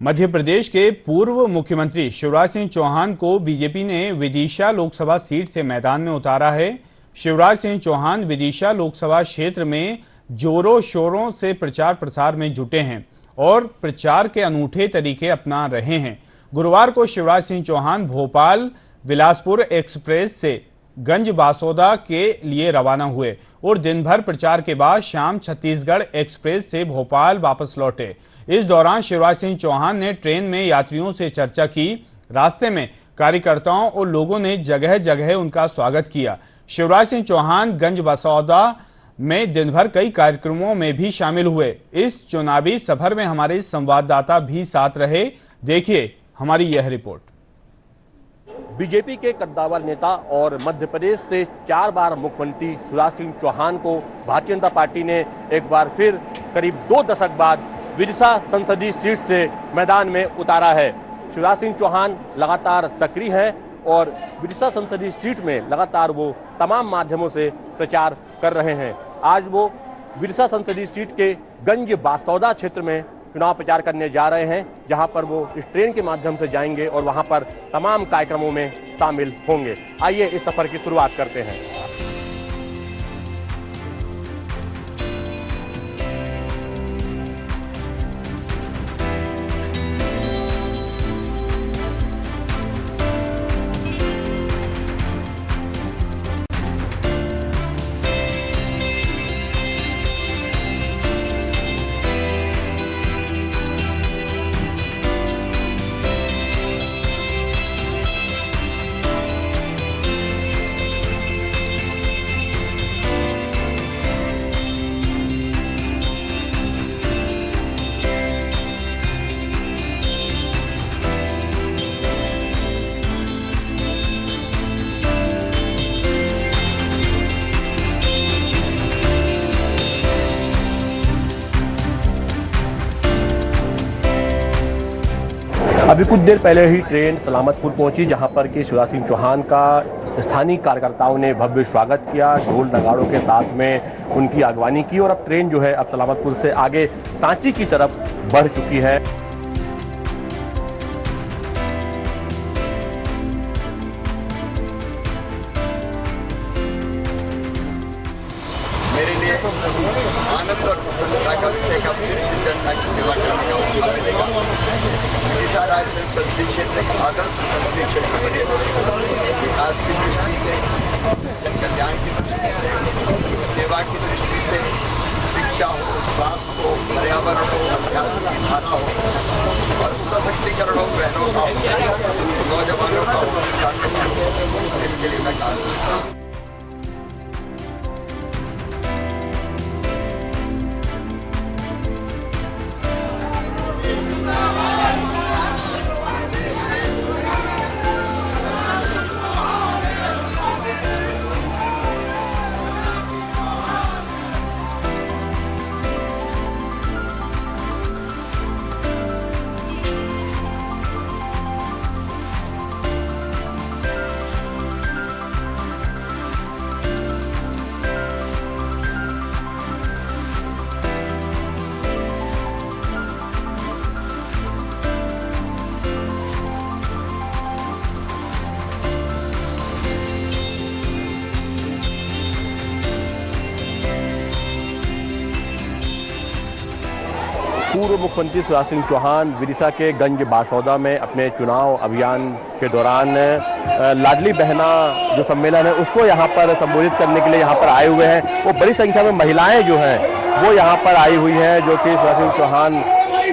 मध्य प्रदेश के पूर्व मुख्यमंत्री शिवराज सिंह चौहान को बीजेपी ने विदिशा लोकसभा सीट से मैदान में उतारा है। शिवराज सिंह चौहान विदिशा लोकसभा क्षेत्र में जोरों शोरों से प्रचार प्रसार में जुटे हैं और प्रचार के अनूठे तरीके अपना रहे हैं। गुरुवार को शिवराज सिंह चौहान भोपाल बिलासपुर एक्सप्रेस से गंज बासौदा के लिए रवाना हुए और दिन भर प्रचार के बाद शाम छत्तीसगढ़ एक्सप्रेस से भोपाल वापस लौटे। इस दौरान शिवराज सिंह चौहान ने ट्रेन में यात्रियों से चर्चा की। रास्ते में कार्यकर्ताओं और लोगों ने जगह जगह उनका स्वागत किया। शिवराज सिंह चौहान गंज बासौदा में दिन भर कई कार्यक्रमों में भी शामिल हुए। इस चुनावी सफर में हमारे संवाददाता भी साथ रहे। देखिए हमारी यह रिपोर्ट। बीजेपी के कद्दावर नेता और मध्य प्रदेश से 4 बार मुख्यमंत्री शिवराज सिंह चौहान को भारतीय जनता पार्टी ने एक बार फिर करीब 2 दशक बाद विदिशा संसदीय सीट से मैदान में उतारा है। शिवराज सिंह चौहान लगातार सक्रिय हैं और विदिशा संसदीय सीट में लगातार वो तमाम माध्यमों से प्रचार कर रहे हैं। आज वो विदिशा संसदीय सीट के गंज बासौदा क्षेत्र में चुनाव प्रचार करने जा रहे हैं, जहां पर वो इस ट्रेन के माध्यम से जाएंगे और वहां पर तमाम कार्यक्रमों में शामिल होंगे। आइए इस सफर की शुरुआत करते हैं। अभी कुछ देर पहले ही ट्रेन सलामतपुर पहुंची, जहां पर कि शिवराज सिंह चौहान का स्थानीय कार्यकर्ताओं ने भव्य स्वागत किया, ढोल नगाड़ों के साथ में उनकी अगवानी की और अब ट्रेन जो है अब सलामतपुर से आगे सांची की तरफ बढ़ चुकी है। मेरे लिए आनंद और प्रसन्नता का विषय का फिर इस जनता की सेवा करने का मौका मिलेगा। विदिशा रायसेन संसदीय क्षेत्र एक आदर्श संसदीय क्षेत्र बने, विकास की दृष्टि से, जन कल्याण की दृष्टि से, सेवा की दृष्टि से, शिक्षा हो, स्वास्थ्य हो, पर्यावरण हो, अध्यात्म की धारा हो और सशक्तिकरण हो, बहनों का हो, नौजवानों का हो, छात्रों का हो, इसके लिए मैं कार्य करता हूँ। पूर्व मुख्यमंत्री शिवराज सिंह चौहान विदिशा के गंज बासौदा में अपने चुनाव अभियान के दौरान लाडली बहना जो सम्मेलन है उसको यहाँ पर संबोधित करने के लिए यहाँ पर आए हुए हैं। वो बड़ी संख्या में महिलाएं जो हैं वो यहाँ पर आई हुई हैं, जो कि शिवराज सिंह चौहान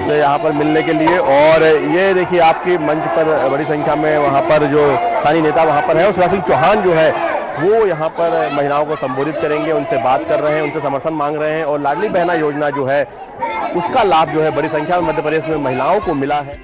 से यहाँ पर मिलने के लिए। और ये देखिए आपकी मंच पर बड़ी संख्या में वहाँ पर जो स्थानीय नेता वहाँ पर है और शिवराज सिंह चौहान जो है वो यहाँ पर महिलाओं को संबोधित करेंगे, उनसे बात कर रहे हैं, उनसे समर्थन मांग रहे हैं। और लाडली बहना योजना जो है उसका लाभ जो है बड़ी संख्या में मध्य प्रदेश में महिलाओं को मिला है।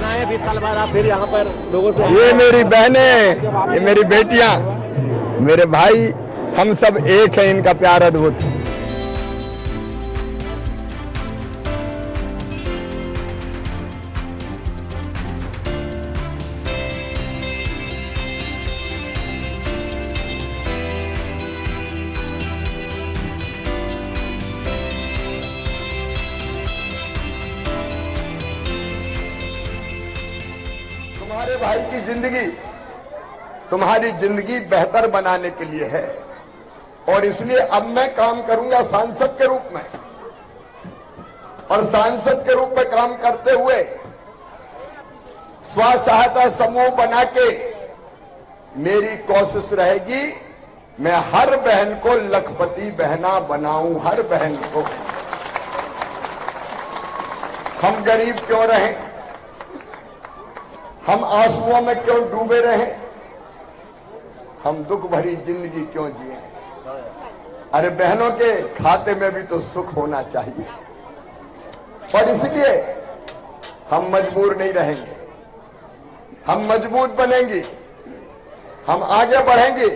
आए 20 साल बाद आप फिर यहाँ पर लोगों से, ये मेरी बहनें, ये मेरी बेटियां, मेरे भाई, हम सब एक है, इनका प्यार अद्भुत है। भाई की जिंदगी तुम्हारी जिंदगी बेहतर बनाने के लिए है और इसलिए अब मैं काम करूंगा सांसद के रूप में, और सांसद के रूप में काम करते हुए स्व सहायता समूह बना के मेरी कोशिश रहेगी मैं हर बहन को लखपति बहना बनाऊं, हर बहन को। हम गरीब क्यों रहें, हम आंसुओं में क्यों डूबे रहें, हम दुख भरी जिंदगी क्यों जिए। अरे बहनों के खाते में भी तो सुख होना चाहिए, और इसलिए हम मजबूर नहीं रहेंगे, हम मजबूत बनेंगे, हम आगे बढ़ेंगे।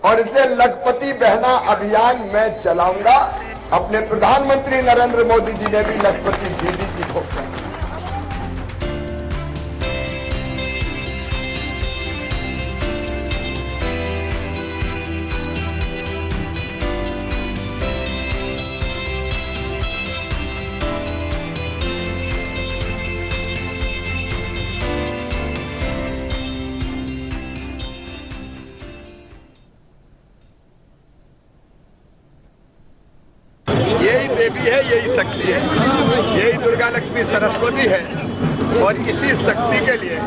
और इसलिए लखपति बहना अभियान मैं चलाऊंगा। अपने प्रधानमंत्री नरेंद्र मोदी जी ने भी लखपति दीदी की घोषणा की। यही देवी है, यही शक्ति है, यही दुर्गा लक्ष्मी सरस्वती है। और इसी शक्ति के लिए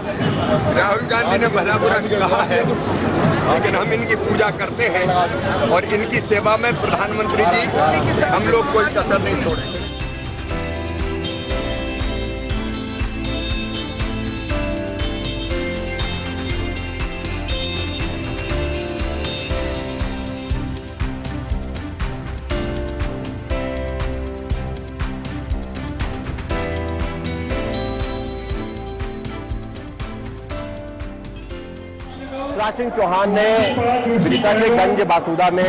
राहुल गांधी ने भला बुरा कहा है, लेकिन हम इनकी पूजा करते हैं और इनकी सेवा में प्रधानमंत्री जी हम लोग कोई कसर नहीं छोड़ेंगे। शिवराज सिंह चौहान ने विदिशा के गंज बासुदा में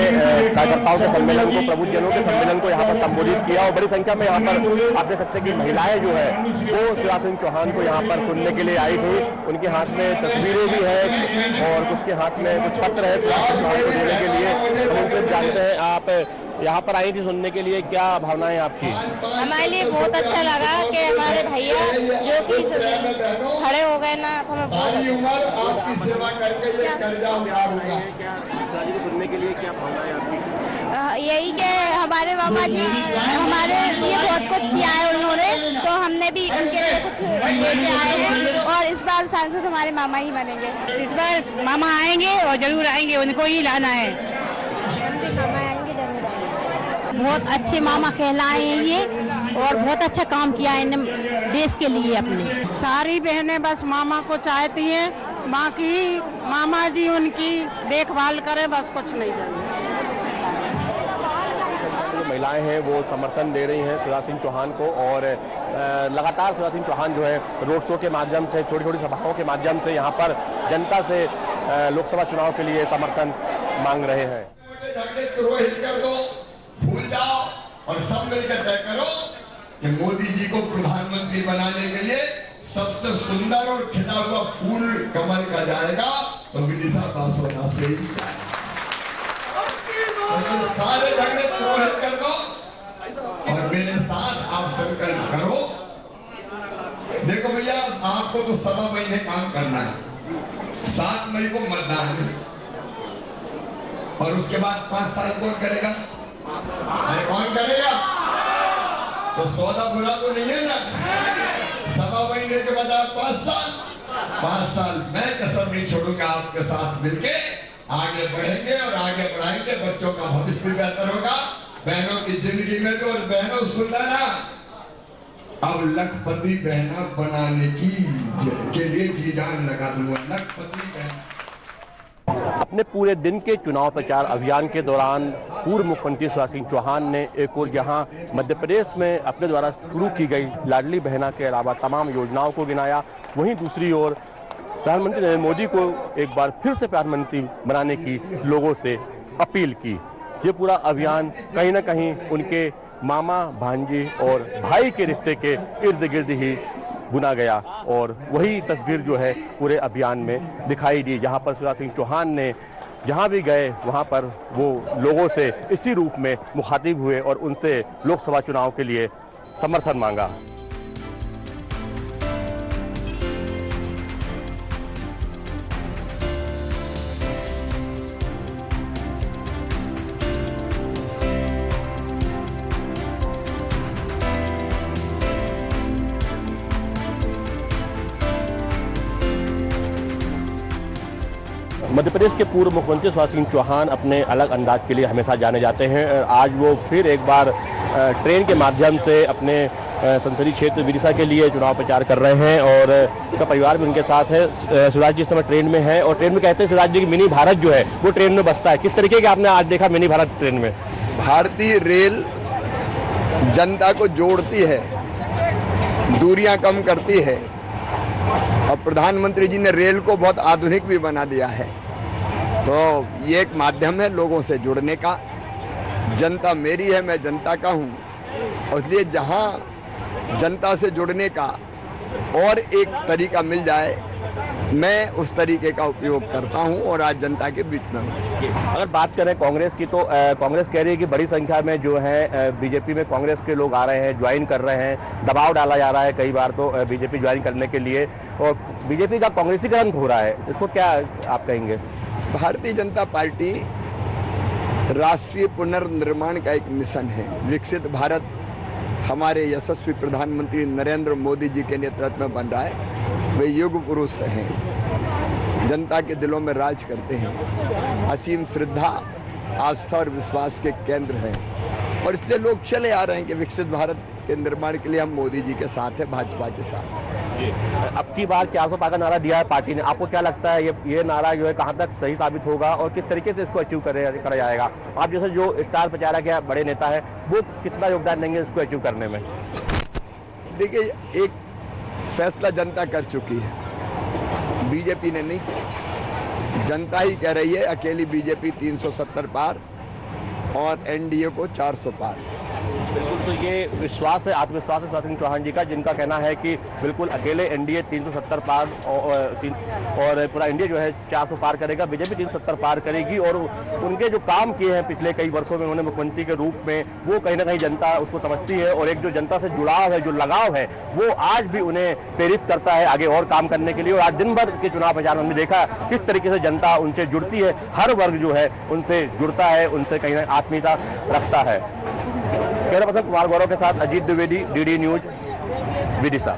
कार्यकर्ताओं के सम्मेलन को, प्रबुद्धजनों के सम्मेलन को यहाँ पर संबोधित किया और बड़ी संख्या में यहाँ पर आप देख सकते हैं कि महिलाएं जो है वो शिवराज सिंह चौहान को यहाँ पर सुनने के लिए आई थी। उनके हाथ में तस्वीरें भी है और कुछ के हाथ में कुछ पत्र है शिवराज सिंह चौहान को देने के लिए। हम उनसे जानते हैं, आप यहाँ पर आई थी सुनने के लिए, क्या भावनाएं आपकी? हमारे लिए बहुत अच्छा लगा कि हमारे भैया जो कि खड़े हो गए ना, तो हमें बहुत आपकी सेवा करके ये कर्जा उतारूंगा। सुनने के लिए क्या भावनाएं आपकी? यही कि हमारे मामा जी हमारे लिए बहुत कुछ किया है उन्होंने, तो हमने भी उनके लिए कुछ लेके आए हैं और इस बार सांसद हमारे मामा ही बनेंगे। इस बार मामा आएंगे और जरूर आएंगे, उनको ही लाना है। मामा आएंगे जरूर आएंगे। बहुत अच्छे मामा कहलाए हैं ये और बहुत अच्छा काम किया है इन्होंने देश के लिए अपने। सारी बहनें बस मामा को चाहती हैं, बाकी मामा जी उनकी देखभाल करें, बस कुछ नहीं चाहिए। जो महिलाएं हैं वो समर्थन दे रही हैं शिवराज सिंह चौहान को और लगातार शिवराज सिंह चौहान जो है रोड शो के माध्यम से, छोटी छोटी सभाओं के माध्यम से यहाँ पर जनता से लोकसभा चुनाव के लिए समर्थन मांग रहे हैं। भूल जाओ और सब मिलकर तय करो कि मोदी जी को प्रधानमंत्री बनाने के लिए सबसे सुंदर और खिला हुआ फूल कमल का जाएगा तो विदिशा बासुदा से ही जाएगा। तो सारे झगड़े पुरोहित कर दो और मेरे साथ आप संकल्प करो। देखो भैया, आपको तो 7 महीने काम करना है, 7 मई को मतदान है और उसके बाद 5 साल कौन करेगा? अरे कौन करेगा? तो सौदा बुरा तो नहीं है ना। 7 महीने के बाद 5 साल मैं कसर नहीं छोड़ूंगा, आपके साथ मिलके आगे बढ़ेंगे और आगे बढ़ाएंगे। बच्चों का भविष्य भी बेहतर होगा, बहनों की जिंदगी में भी। और बहनों सुन लेना, अब लखपति बहना बनाने के लिए जी जान लगा दूंगा। लखपति बहना। अपने पूरे दिन के चुनाव प्रचार अभियान के दौरान पूर्व मुख्यमंत्री शिवराज सिंह चौहान ने एक और यहाँ मध्य प्रदेश में अपने द्वारा शुरू की गई लाडली बहना के अलावा तमाम योजनाओं को गिनाया। वहीं दूसरी ओर प्रधानमंत्री नरेंद्र मोदी को एक बार फिर से प्रधानमंत्री बनाने की लोगों से अपील की। ये पूरा अभियान कहीं ना कहीं उनके मामा, भांजी और भाई के रिश्ते के इर्द गिर्द ही बुना गया और वही तस्वीर जो है पूरे अभियान में दिखाई दी, जहां पर शिवराज सिंह चौहान ने जहां भी गए वहां पर वो लोगों से इसी रूप में मुखातिब हुए और उनसे लोकसभा चुनाव के लिए समर्थन मांगा। मध्य प्रदेश के पूर्व मुख्यमंत्री शिवराज सिंह चौहान अपने अलग अंदाज के लिए हमेशा जाने जाते हैं। आज वो फिर एक बार ट्रेन के माध्यम से अपने संसदीय क्षेत्र विदिशा के लिए चुनाव प्रचार कर रहे हैं और उसका परिवार भी उनके साथ है। शिवराज जी इस समय ट्रेन में है और ट्रेन में कहते हैं शिवराज जी की मिनी भारत जो है वो ट्रेन में बसता है। किस तरीके के आपने आज देखा मिनी भारत ट्रेन में? भारतीय रेल जनता को जोड़ती है, दूरियां कम करती है और प्रधानमंत्री जी ने रेल को बहुत आधुनिक भी बना दिया है। तो ये एक माध्यम है लोगों से जुड़ने का। जनता मेरी है, मैं जनता का हूँ, और इसलिए जहाँ जनता से जुड़ने का और एक तरीका मिल जाए मैं उस तरीके का उपयोग करता हूं और आज जनता के बीच में हूं। अगर बात करें कांग्रेस की तो कांग्रेस कह रही है कि बड़ी संख्या में जो है बीजेपी में कांग्रेस के लोग आ रहे हैं, ज्वाइन कर रहे हैं, दबाव डाला जा रहा है कई बार तो बीजेपी ज्वाइन करने के लिए, और बीजेपी का कांग्रेसीकरण हो रहा है। इसको क्या आप कहेंगे? भारतीय जनता पार्टी राष्ट्रीय पुनर्निर्माण का एक मिशन है। विकसित भारत हमारे यशस्वी प्रधानमंत्री नरेंद्र मोदी जी के नेतृत्व में बन रहा है। वे युग पुरुष हैं, जनता के दिलों में राज करते हैं, असीम श्रद्धा, आस्था और विश्वास के केंद्र हैं, और इसलिए लोग चले आ रहे हैं कि विकसित भारत के निर्माण के लिए हम मोदी जी के साथ हैं, भाजपा के साथ। अब की बार 400 पार का नारा दिया है पार्टी ने, आपको क्या लगता है ये नारा जो है कहां तक सही साबित होगा और किस तरीके से इसको अचीव करा जाएगा? आप जैसे जो स्टार प्रचारक है, बड़े नेता है, वो कितना योगदान देंगे इसको अचीव करने में? देखिए, एक फैसला जनता कर चुकी है, बीजेपी ने नहीं किया। जनता ही कह रही है अकेली बीजेपी 370 पार और एनडीए को 400 पार। बिल्कुल, तो ये विश्वास है, आत्मविश्वास है शिवराज सिंह चौहान जी का, जिनका कहना है कि बिल्कुल अकेले एनडीए 370 पार और पूरा इंडिया जो है 400 पार करेगा, बीजेपी 370 पार करेगी। और उनके जो काम किए हैं पिछले कई वर्षों में उन्होंने मुख्यमंत्री के रूप में, वो कहीं ना कहीं जनता उसको समझती है, और एक जो जनता से जुड़ाव है, जो लगाव है, वो आज भी उन्हें प्रेरित करता है आगे और काम करने के लिए। और आज दिन भर के चुनाव प्रचार में हमने देखा किस तरीके से जनता उनसे जुड़ती है, हर वर्ग जो है उनसे जुड़ता है, उनसे कहीं ना आत्मीयता रखता है। कैमरा पर्सन कुमार गौरव के साथ अजीत द्विवेदी, डीडी न्यूज, विदिशा।